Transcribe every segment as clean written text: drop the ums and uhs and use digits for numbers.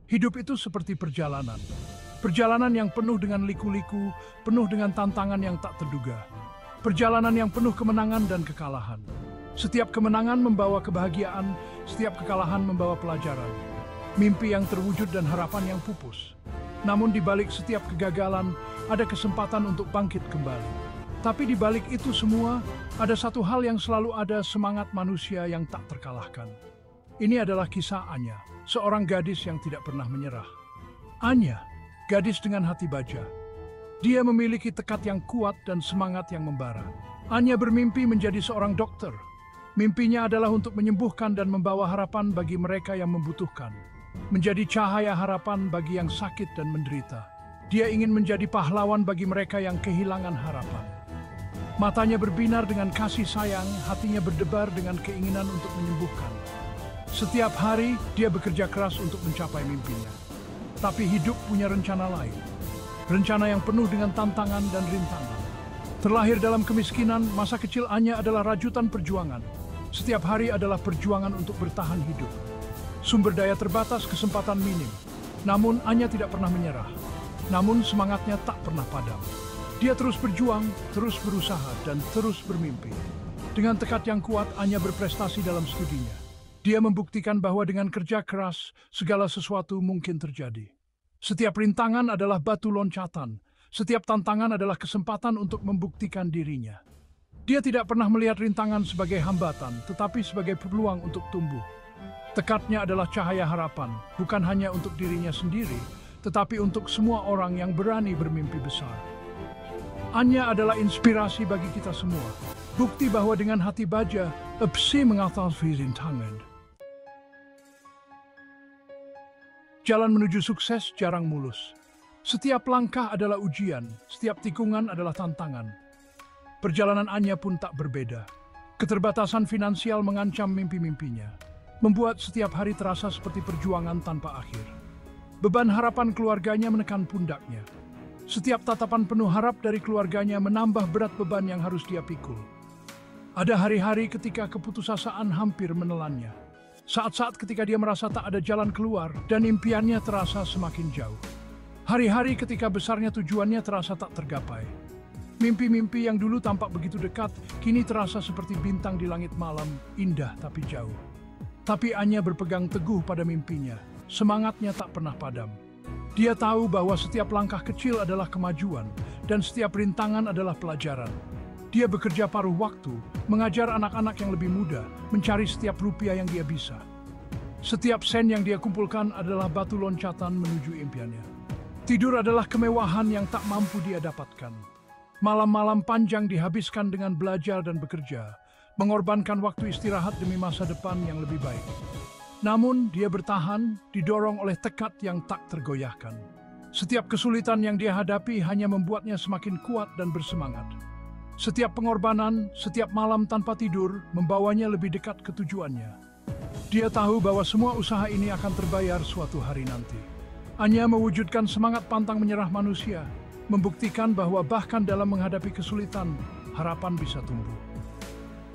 Hidup itu seperti perjalanan. Perjalanan yang penuh dengan liku-liku, penuh dengan tantangan yang tak terduga. Perjalanan yang penuh kemenangan dan kekalahan. Setiap kemenangan membawa kebahagiaan, setiap kekalahan membawa pelajaran. Mimpi yang terwujud dan harapan yang pupus. Namun di balik setiap kegagalan, ada kesempatan untuk bangkit kembali. Tapi di balik itu semua, ada satu hal yang selalu ada: semangat manusia yang tak terkalahkan. Ini adalah kisah Anya, seorang gadis yang tidak pernah menyerah. Anya, gadis dengan hati baja. Dia memiliki tekad yang kuat dan semangat yang membara. Anya bermimpi menjadi seorang dokter. Mimpinya adalah untuk menyembuhkan dan membawa harapan bagi mereka yang membutuhkan. Menjadi cahaya harapan bagi yang sakit dan menderita. Dia ingin menjadi pahlawan bagi mereka yang kehilangan harapan. Matanya berbinar dengan kasih sayang, hatinya berdebar dengan keinginan untuk menyembuhkan. Setiap hari, dia bekerja keras untuk mencapai mimpinya. Tapi hidup punya rencana lain. Rencana yang penuh dengan tantangan dan rintangan. Terlahir dalam kemiskinan, masa kecil Anya adalah rajutan perjuangan. Setiap hari adalah perjuangan untuk bertahan hidup. Sumber daya terbatas, kesempatan minim. Namun Anya tidak pernah menyerah. Namun semangatnya tak pernah padam. Dia terus berjuang, terus berusaha, dan terus bermimpi. Dengan tekad yang kuat, Anya berprestasi dalam studinya. Dia membuktikan bahwa dengan kerja keras, segala sesuatu mungkin terjadi. Setiap rintangan adalah batu loncatan. Setiap tantangan adalah kesempatan untuk membuktikan dirinya. Dia tidak pernah melihat rintangan sebagai hambatan, tetapi sebagai peluang untuk tumbuh. Tekadnya adalah cahaya harapan, bukan hanya untuk dirinya sendiri, tetapi untuk semua orang yang berani bermimpi besar. Anya adalah inspirasi bagi kita semua. Bukti bahwa dengan hati baja, bisa mengatasi rintangan. Jalan menuju sukses jarang mulus. Setiap langkah adalah ujian, setiap tikungan adalah tantangan. Perjalanan Anya pun tak berbeda. Keterbatasan finansial mengancam mimpi-mimpinya, membuat setiap hari terasa seperti perjuangan tanpa akhir. Beban harapan keluarganya menekan pundaknya. Setiap tatapan penuh harap dari keluarganya menambah berat beban yang harus dia pikul. Ada hari-hari ketika keputusasaan hampir menelannya. Saat-saat ketika dia merasa tak ada jalan keluar dan impiannya terasa semakin jauh. Hari-hari ketika besarnya tujuannya terasa tak tergapai. Mimpi-mimpi yang dulu tampak begitu dekat, kini terasa seperti bintang di langit malam, indah tapi jauh. Tapi Anya berpegang teguh pada mimpinya, semangatnya tak pernah padam. Dia tahu bahwa setiap langkah kecil adalah kemajuan, dan setiap rintangan adalah pelajaran. Dia bekerja paruh waktu, mengajar anak-anak yang lebih muda, mencari setiap rupiah yang dia bisa. Setiap sen yang dia kumpulkan adalah batu loncatan menuju impiannya. Tidur adalah kemewahan yang tak mampu dia dapatkan. Malam-malam panjang dihabiskan dengan belajar dan bekerja, mengorbankan waktu istirahat demi masa depan yang lebih baik. Namun dia bertahan, didorong oleh tekad yang tak tergoyahkan. Setiap kesulitan yang dia hadapi hanya membuatnya semakin kuat dan bersemangat. Setiap pengorbanan, setiap malam tanpa tidur, membawanya lebih dekat ke tujuannya. Dia tahu bahwa semua usaha ini akan terbayar suatu hari nanti. Anya mewujudkan semangat pantang menyerah manusia, membuktikan bahwa bahkan dalam menghadapi kesulitan, harapan bisa tumbuh.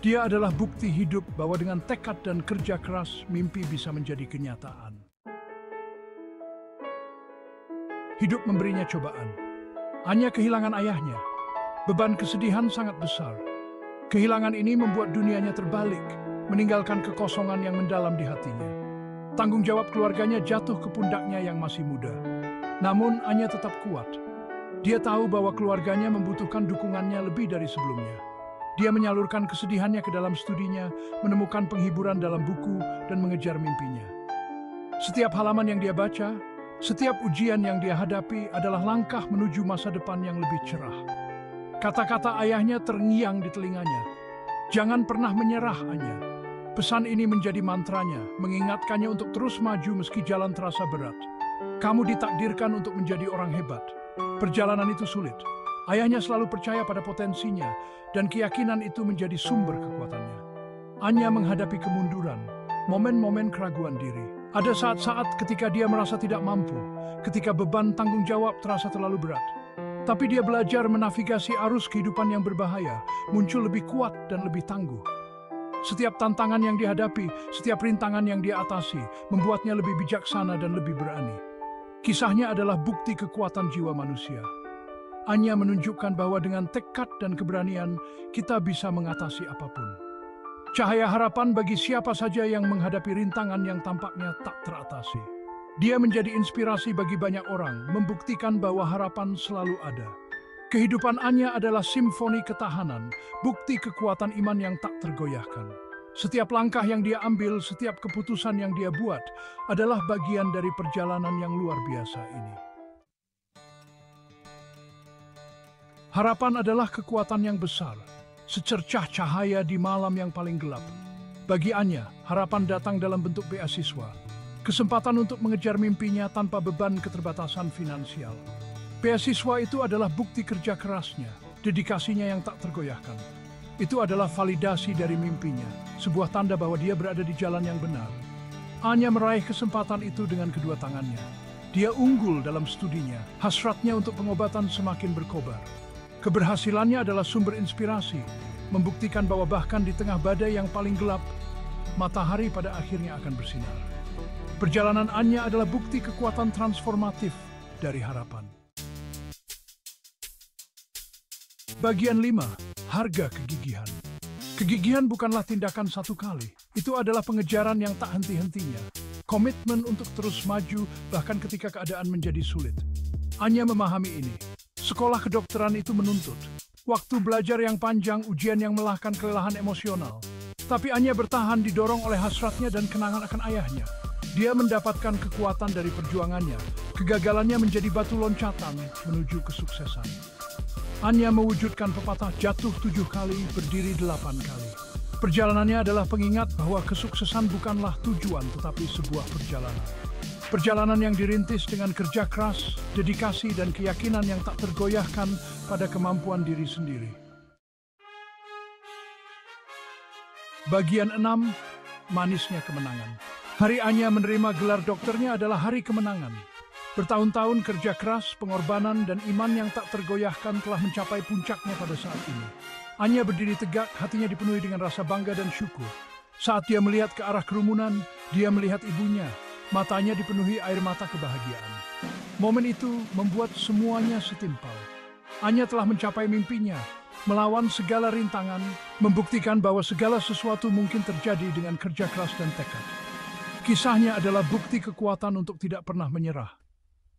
Dia adalah bukti hidup bahwa dengan tekad dan kerja keras, mimpi bisa menjadi kenyataan. Hidup memberinya cobaan. Anya kehilangan ayahnya. Beban kesedihan sangat besar. Kehilangan ini membuat dunianya terbalik, meninggalkan kekosongan yang mendalam di hatinya. Tanggung jawab keluarganya jatuh ke pundaknya yang masih muda. Namun Anya tetap kuat. Dia tahu bahwa keluarganya membutuhkan dukungannya lebih dari sebelumnya. Dia menyalurkan kesedihannya ke dalam studinya, menemukan penghiburan dalam buku, dan mengejar mimpinya. Setiap halaman yang dia baca, setiap ujian yang dia hadapi adalah langkah menuju masa depan yang lebih cerah. Kata-kata ayahnya terngiang di telinganya. Jangan pernah menyerah, Anya. Pesan ini menjadi mantranya, mengingatkannya untuk terus maju meski jalan terasa berat. Kamu ditakdirkan untuk menjadi orang hebat. Perjalanan itu sulit. Ayahnya selalu percaya pada potensinya, dan keyakinan itu menjadi sumber kekuatannya. Anya menghadapi kemunduran, momen-momen keraguan diri. Ada saat-saat ketika dia merasa tidak mampu, ketika beban tanggung jawab terasa terlalu berat. Tapi dia belajar menavigasi arus kehidupan yang berbahaya, muncul lebih kuat dan lebih tangguh. Setiap tantangan yang dihadapi, setiap rintangan yang dia atasi, membuatnya lebih bijaksana dan lebih berani. Kisahnya adalah bukti kekuatan jiwa manusia. Anya menunjukkan bahwa dengan tekad dan keberanian, kita bisa mengatasi apapun. Cahaya harapan bagi siapa saja yang menghadapi rintangan yang tampaknya tak teratasi. Dia menjadi inspirasi bagi banyak orang, membuktikan bahwa harapan selalu ada. Kehidupan Anya adalah simfoni ketahanan, bukti kekuatan iman yang tak tergoyahkan. Setiap langkah yang dia ambil, setiap keputusan yang dia buat, adalah bagian dari perjalanan yang luar biasa ini. Harapan adalah kekuatan yang besar, secercah cahaya di malam yang paling gelap. Bagi Anya, harapan datang dalam bentuk beasiswa, kesempatan untuk mengejar mimpinya tanpa beban keterbatasan finansial. Beasiswa itu adalah bukti kerja kerasnya, dedikasinya yang tak tergoyahkan. Itu adalah validasi dari mimpinya, sebuah tanda bahwa dia berada di jalan yang benar. Anya meraih kesempatan itu dengan kedua tangannya. Dia unggul dalam studinya, hasratnya untuk pengobatan semakin berkobar. Keberhasilannya adalah sumber inspirasi, membuktikan bahwa bahkan di tengah badai yang paling gelap, matahari pada akhirnya akan bersinar. Perjalanan Anya adalah bukti kekuatan transformatif dari harapan. Bagian 5. Harga kegigihan. Kegigihan bukanlah tindakan satu kali. Itu adalah pengejaran yang tak henti-hentinya. Komitmen untuk terus maju bahkan ketika keadaan menjadi sulit. Anya memahami ini. Sekolah kedokteran itu menuntut. Waktu belajar yang panjang, ujian yang melahkan kelelahan emosional. Tapi Anya bertahan didorong oleh hasratnya dan kenangan akan ayahnya. Dia mendapatkan kekuatan dari perjuangannya. Kegagalannya menjadi batu loncatan menuju kesuksesan. Anya mewujudkan pepatah jatuh 7 kali, berdiri 8 kali. Perjalanannya adalah pengingat bahwa kesuksesan bukanlah tujuan tetapi sebuah perjalanan. Perjalanan yang dirintis dengan kerja keras, dedikasi, dan keyakinan yang tak tergoyahkan pada kemampuan diri sendiri. Bagian 6. Manisnya kemenangan. Hari Anya menerima gelar dokternya adalah hari kemenangan. Bertahun-tahun kerja keras, pengorbanan, dan iman yang tak tergoyahkan telah mencapai puncaknya pada saat ini. Anya berdiri tegak, hatinya dipenuhi dengan rasa bangga dan syukur. Saat dia melihat ke arah kerumunan, dia melihat ibunya. Matanya dipenuhi air mata kebahagiaan. Momen itu membuat semuanya setimpal. Anya telah mencapai mimpinya, melawan segala rintangan, membuktikan bahwa segala sesuatu mungkin terjadi dengan kerja keras dan tekad. Kisahnya adalah bukti kekuatan untuk tidak pernah menyerah.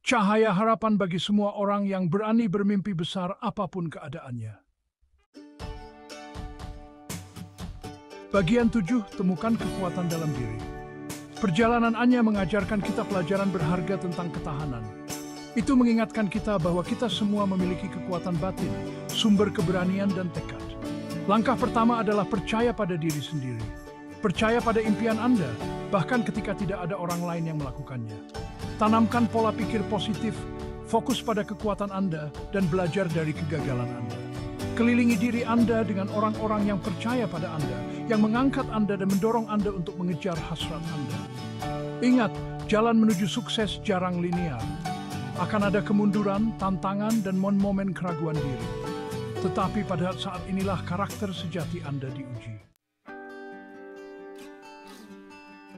Cahaya harapan bagi semua orang yang berani bermimpi besar apapun keadaannya. Bagian 7. Temukan kekuatan dalam diri. Perjalanan Anya mengajarkan kita pelajaran berharga tentang ketahanan. Itu mengingatkan kita bahwa kita semua memiliki kekuatan batin, sumber keberanian dan tekad. Langkah pertama adalah percaya pada diri sendiri. Percaya pada impian Anda, bahkan ketika tidak ada orang lain yang melakukannya. Tanamkan pola pikir positif, fokus pada kekuatan Anda, dan belajar dari kegagalan Anda. Kelilingi diri Anda dengan orang-orang yang percaya pada Anda, yang mengangkat Anda dan mendorong Anda untuk mengejar hasrat Anda. Ingat, jalan menuju sukses jarang linear. Akan ada kemunduran, tantangan, dan momen-momen keraguan diri. Tetapi pada saat inilah karakter sejati Anda diuji.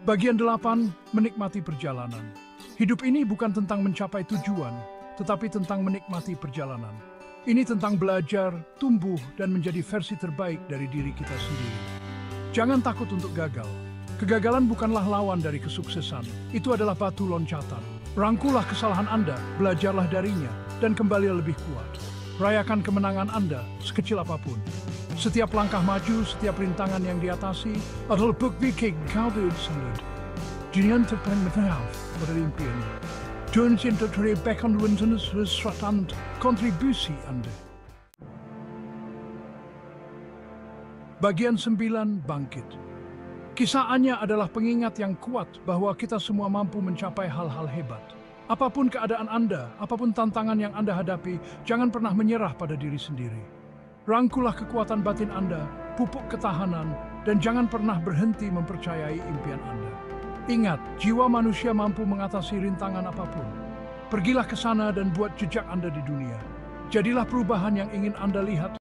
Bagian 8. Menikmati perjalanan. Hidup ini bukan tentang mencapai tujuan, tetapi tentang menikmati perjalanan. Ini tentang belajar, tumbuh, dan menjadi versi terbaik dari diri kita sendiri. Jangan takut untuk gagal. Kegagalan bukanlah lawan dari kesuksesan. Itu adalah batu loncatan. Rangkulah kesalahan Anda, belajarlah darinya, dan kembali lebih kuat. Rayakan kemenangan Anda, sekecil apapun. Setiap langkah maju, setiap rintangan yang diatasi, adalah bukti kegagalan Anda. Jangan terpengah pada impian. Jangan terbaikkan dan kontribusi Anda. Bagian 9. Bangkit. Kisah Anya adalah pengingat yang kuat bahwa kita semua mampu mencapai hal-hal hebat. Apapun keadaan Anda, apapun tantangan yang Anda hadapi, jangan pernah menyerah pada diri sendiri. Rangkulah kekuatan batin Anda, pupuk ketahanan, dan jangan pernah berhenti mempercayai impian Anda. Ingat, jiwa manusia mampu mengatasi rintangan apapun. Pergilah ke sana dan buat jejak Anda di dunia. Jadilah perubahan yang ingin Anda lihat.